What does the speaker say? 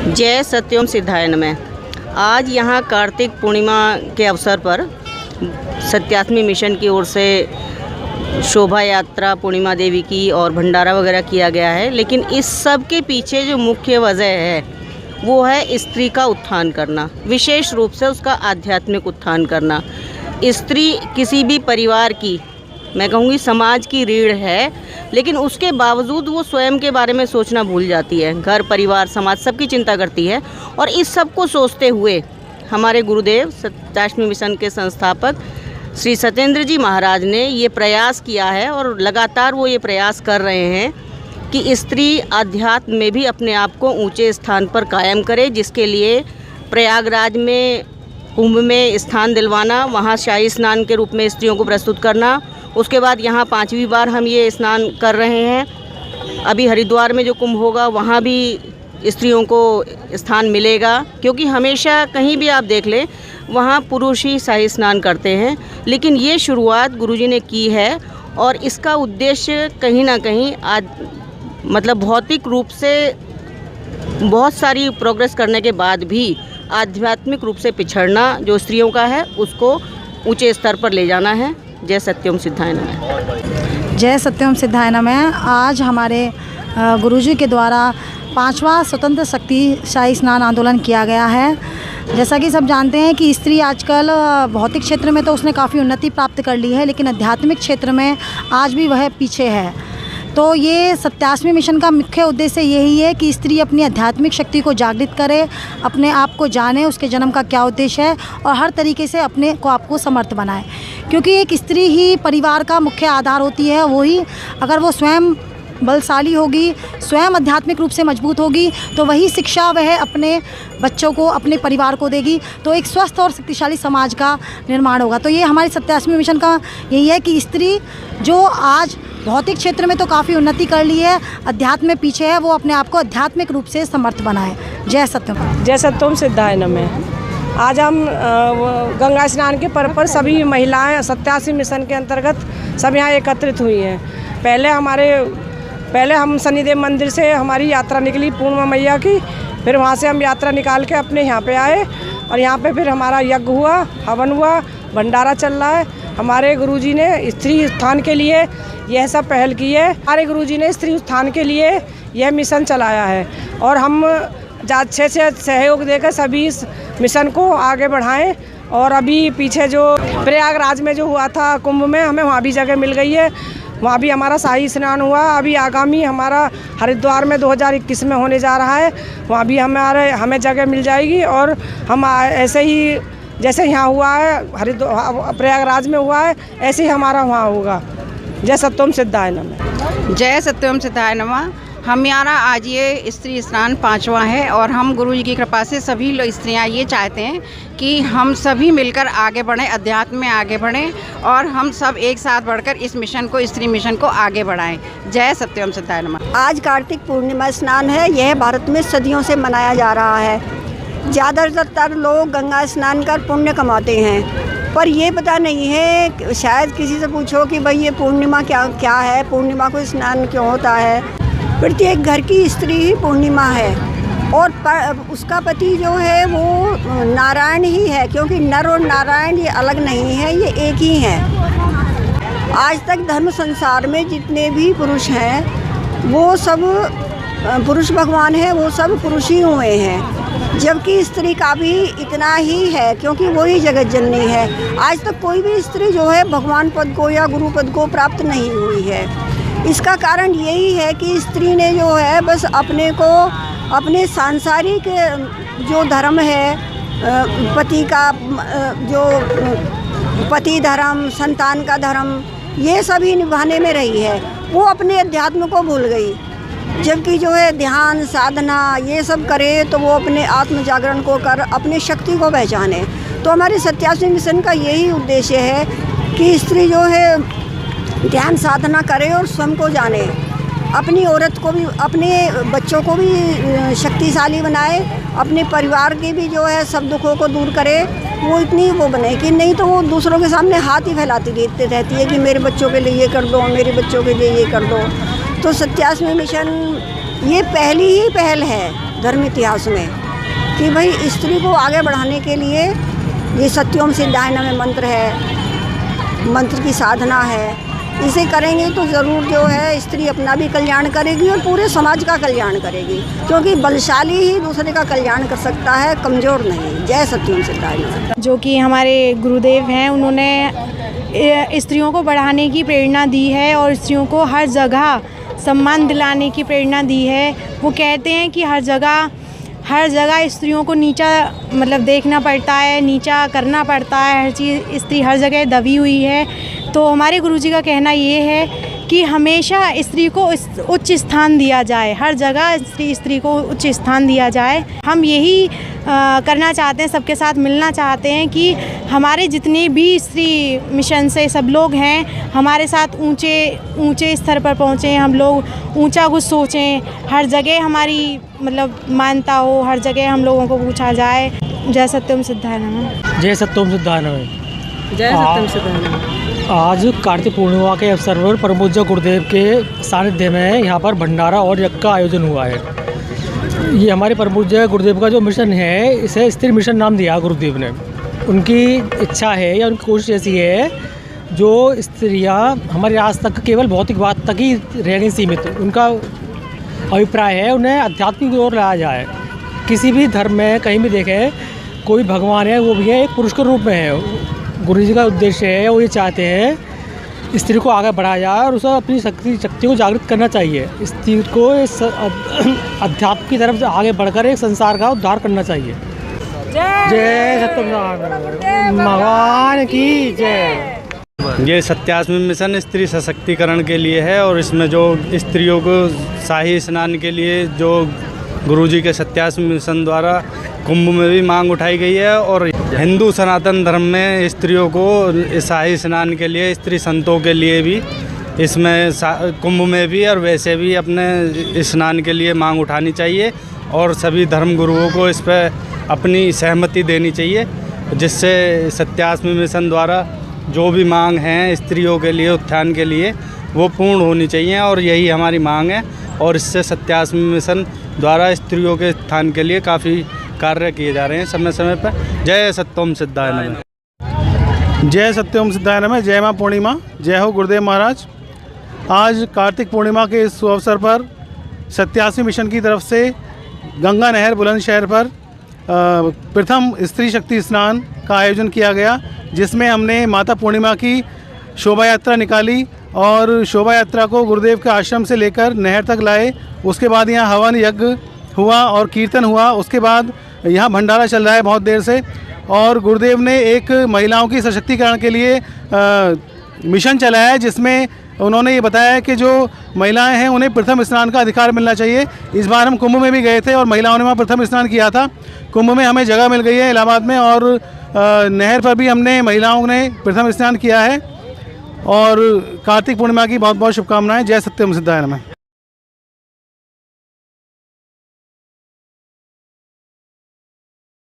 जय सत्यम सिद्धाय नमः। आज यहाँ कार्तिक पूर्णिमा के अवसर पर सत्यात्मी मिशन की ओर से शोभा यात्रा पूर्णिमा देवी की और भंडारा वगैरह किया गया है। लेकिन इस सब के पीछे जो मुख्य वजह है वो है स्त्री का उत्थान करना, विशेष रूप से उसका आध्यात्मिक उत्थान करना। स्त्री किसी भी परिवार की, मैं कहूँगी समाज की रीढ़ है, लेकिन उसके बावजूद वो स्वयं के बारे में सोचना भूल जाती है। घर परिवार समाज सबकी चिंता करती है और इस सब को सोचते हुए हमारे गुरुदेव सत्यात्मी मिशन के संस्थापक श्री सत्येंद्र जी महाराज ने ये प्रयास किया है और लगातार वो ये प्रयास कर रहे हैं कि स्त्री आध्यात्म में भी अपने आप को ऊंचे स्थान पर कायम करे, जिसके लिए प्रयागराज में कुंभ में स्थान दिलवाना, वहाँ शाही स्नान के रूप में स्त्रियों को प्रस्तुत करना। उसके बाद यहाँ 5वीं बार हम ये स्नान कर रहे हैं। अभी हरिद्वार में जो कुंभ होगा वहाँ भी स्त्रियों को स्थान मिलेगा, क्योंकि हमेशा कहीं भी आप देख लें वहाँ पुरुष ही शाही स्नान करते हैं। लेकिन ये शुरुआत गुरुजी ने की है और इसका उद्देश्य कहीं ना कहीं आज मतलब भौतिक रूप से बहुत सारी प्रोग्रेस करने के बाद भी आध्यात्मिक रूप से पिछड़ना जो स्त्रियों का है उसको ऊंचे स्तर पर ले जाना है। जय सत्यम सिद्धाय नमः। जय सत्यम सिद्धाय नमः। आज हमारे गुरुजी के द्वारा 5वां स्वतंत्र शक्ति शाही स्नान आंदोलन किया गया है। जैसा कि सब जानते हैं कि स्त्री आजकल भौतिक क्षेत्र में तो उसने काफ़ी उन्नति प्राप्त कर ली है, लेकिन आध्यात्मिक क्षेत्र में आज भी वह पीछे है। तो ये सत्यात्मी मिशन का मुख्य उद्देश्य यही है कि स्त्री अपनी आध्यात्मिक शक्ति को जागृत करे, अपने आप को जाने, उसके जन्म का क्या उद्देश्य है और हर तरीके से अपने को आपको समर्थ बनाए। क्योंकि एक स्त्री ही परिवार का मुख्य आधार होती है। वही अगर वो स्वयं बलशाली होगी, स्वयं आध्यात्मिक रूप से मजबूत होगी, तो वही शिक्षा वह अपने बच्चों को, अपने परिवार को देगी, तो एक स्वस्थ और शक्तिशाली समाज का निर्माण होगा। तो ये हमारे सत्यात्मी मिशन का यही है कि स्त्री जो आज भौतिक क्षेत्र में तो काफ़ी उन्नति कर ली है, अध्यात्म में पीछे है, वो अपने आप को आध्यात्मिक रूप से समर्थ बनाए। जय सत्यम। जय सत्यम सिद्धाय नमः। आज हम गंगा स्नान के पर्व पर सभी महिलाएं सत्यात्मी मिशन के अंतर्गत सब यहाँ एकत्रित हुई हैं। पहले हम शनिदेव मंदिर से हमारी यात्रा निकली पूर्णिमा मैया की, फिर वहाँ से हम यात्रा निकाल के अपने यहाँ पे आए और यहाँ पे फिर हमारा यज्ञ हुआ, हवन हुआ, भंडारा चल रहा है। हमारे गुरुजी ने स्त्री उत्थान के लिए यह सब पहल की है। हमारे गुरुजी ने स्त्री उत्थान के लिए यह मिशन चलाया है और हम अच्छे से सहयोग देकर सभी इस मिशन को आगे बढ़ाएं। और अभी पीछे जो प्रयागराज में जो हुआ था कुंभ में, हमें वहाँ भी जगह मिल गई है, वहाँ भी हमारा शाही स्नान हुआ। अभी आगामी हमारा हरिद्वार में 2021 में होने जा रहा है, वहाँ भी हमें जगह मिल जाएगी। और हम ऐसे ही जैसे यहाँ हुआ है हरिद्वार प्रयागराज में हुआ है, ऐसे ही हमारा वहाँ होगा। जय सत्यम सिद्धाय नमः। जय सत्यम सिद्धाय नमः। हमारा आज ये स्त्री स्नान 5वां है और हम गुरु जी की कृपा से सभी स्त्रियां ये चाहते हैं कि हम सभी मिलकर आगे बढ़ें, अध्यात्म में आगे बढ़ें और हम सब एक साथ बढ़कर इस मिशन को, स्त्री मिशन को आगे बढ़ाएं। जय सत्यम सिद्धाय नमः। आज कार्तिक पूर्णिमा स्नान है। यह भारत में सदियों से मनाया जा रहा है। ज़्यादातर लोग गंगा स्नान कर पुण्य कमाते हैं, पर ये पता नहीं है, शायद किसी से पूछो कि भाई ये पूर्णिमा क्या है, पूर्णिमा को स्नान क्यों होता है। प्रत्येक घर की स्त्री ही पूर्णिमा है और उसका पति जो है वो नारायण ही है, क्योंकि नर और नारायण ये अलग नहीं है, ये एक ही हैं। आज तक धर्म संसार में जितने भी पुरुष हैं वो सब पुरुष भगवान हैं, वो सब पुरुष ही हुए हैं, जबकि स्त्री का भी इतना ही है, क्योंकि वही जगत जननी है। आज तक कोई भी स्त्री जो है भगवान पद को या गुरु पद को प्राप्त नहीं हुई है। इसका कारण यही है कि स्त्री ने जो है बस अपने को अपने सांसारिक जो धर्म है, पति का जो पति धर्म, संतान का धर्म, ये सभी निभाने में रही है। वो अपने अध्यात्म को भूल गई, जबकि जो है ध्यान साधना ये सब करे तो वो अपने आत्म जागरण को कर अपनी शक्ति को पहचाने। तो हमारे सत्यात्मी मिशन का यही उद्देश्य है कि स्त्री जो है ध्यान साधना करे और स्वयं को जाने, अपनी औरत को भी, अपने बच्चों को भी शक्तिशाली बनाए, अपने परिवार के भी जो है सब दुखों को दूर करे। वो इतनी वो बने कि नहीं तो वो दूसरों के सामने हाथ ही फैलाती रहती है कि मेरे बच्चों के लिए ये कर दो, मेरे बच्चों के लिए ये कर दो। तो सत्यात्मी मिशन ये पहली ही पहल है धर्म इतिहास में कि भाई स्त्री को आगे बढ़ाने के लिए ये सत्योम सिद्धाय नमः मंत्र है, मंत्र की साधना है। इसे करेंगे तो ज़रूर जो है स्त्री अपना भी कल्याण करेगी और पूरे समाज का कल्याण करेगी, क्योंकि बलशाली ही दूसरे का कल्याण कर सकता है, कमज़ोर नहीं। जय सत्योम सिद्धाय नमः। जो कि हमारे गुरुदेव हैं, उन्होंने स्त्रियों को बढ़ाने की प्रेरणा दी है और स्त्रियों को हर जगह सम्मान दिलाने की प्रेरणा दी है। वो कहते हैं कि हर जगह स्त्रियों को नीचा मतलब देखना पड़ता है, नीचा करना पड़ता है, हर चीज़ स्त्री हर जगह दबी हुई है। तो हमारे गुरुजी का कहना ये है कि हमेशा स्त्री को उच्च स्थान दिया जाए, हर जगह स्त्री को उच्च स्थान दिया जाए। हम यही करना चाहते हैं, सबके साथ मिलना चाहते हैं कि हमारे जितने भी स्त्री मिशन से सब लोग हैं हमारे साथ ऊंचे स्तर पर पहुँचें, हम लोग ऊंचा कुछ सोचें, हर जगह हमारी मतलब मान्यता हो, हर जगह हम लोगों को पूछा जाए। जय सत्यम सिद्धाय नमः। जय सत्यम सिद्धाय नमः। जय सत्यम सिद्धाय नमः। आज कार्तिक पूर्णिमा के अवसर पर परम पूज्य गुरुदेव के सानिध्य में यहाँ पर भंडारा और यज्ञ का आयोजन हुआ है। ये हमारे परम पूज्य गुरुदेव का जो मिशन है, इसे स्त्री मिशन नाम दिया गुरुदेव ने। उनकी इच्छा है या उनकी कोशिश ऐसी है, जो स्त्रियाँ हमारे आज तक केवल भौतिकवाद तक ही रह गई सीमित, उनका अभिप्राय है उन्हें आध्यात्मिक ओर लाया जाए। किसी भी धर्म में कहीं भी देखें, कोई भगवान है वो भी है एक पुरुष के रूप में है। गुरु जी का उद्देश्य है, वो ये चाहते हैं स्त्री को आगे बढ़ाया जाए और उसे अपनी शक्ति को जागृत करना चाहिए। स्त्री को इस अध्यात्म की तरफ आगे बढ़कर एक संसार का उद्धार करना चाहिए। जय सत्यनारायण भगवान की जय। ये सत्यास्मी मिशन स्त्री सशक्तिकरण के लिए है और इसमें जो स्त्रियों को शाही स्नान के लिए जो गुरुजी के सत्यास्मी मिशन द्वारा कुंभ में भी मांग उठाई गई है और हिंदू सनातन धर्म में स्त्रियों को शाही स्नान के लिए स्त्री संतों के लिए भी इसमें कुंभ में भी और वैसे भी अपने स्नान के लिए मांग उठानी चाहिए और सभी धर्म गुरुओं को इस पर अपनी सहमति देनी चाहिए, जिससे सत्यास्मी मिशन द्वारा जो भी मांग हैं स्त्रियों के लिए उत्थान के लिए वो पूर्ण होनी चाहिए और यही हमारी मांग है। और इससे सत्यास्मी मिशन द्वारा स्त्रियों के उत्थान के लिए काफ़ी कार्य किए जा रहे हैं समय समय पर। जय सत्यम सिद्धाय नमः। जय सत्यम सिद्धाय नमः। जय माँ पूर्णिमा। जय हो गुरुदेव महाराज। आज कार्तिक पूर्णिमा के इस अवसर पर सत्यास्मी मिशन की तरफ से गंगा नहर बुलंदशहर पर प्रथम स्त्री शक्ति स्नान का आयोजन किया गया, जिसमें हमने माता पूर्णिमा की शोभा यात्रा निकाली और शोभा यात्रा को गुरुदेव के आश्रम से लेकर नहर तक लाए। उसके बाद यहाँ हवन यज्ञ हुआ और कीर्तन हुआ। उसके बाद यहाँ भंडारा चल रहा है बहुत देर से और गुरुदेव ने एक महिलाओं की सशक्तिकरण के लिए मिशन चलाया है, जिसमें उन्होंने ये बताया है कि जो महिलाएं हैं उन्हें प्रथम स्नान का अधिकार मिलना चाहिए। इस बार हम कुंभ में भी गए थे और महिलाओं ने वहाँ प्रथम स्नान किया था। कुंभ में हमें जगह मिल गई है इलाहाबाद में और नहर पर भी हमने महिलाओं ने प्रथम स्नान किया है। और कार्तिक पूर्णिमा की बहुत बहुत शुभकामनाएं। जय सत्यम सिद्धाय नमः।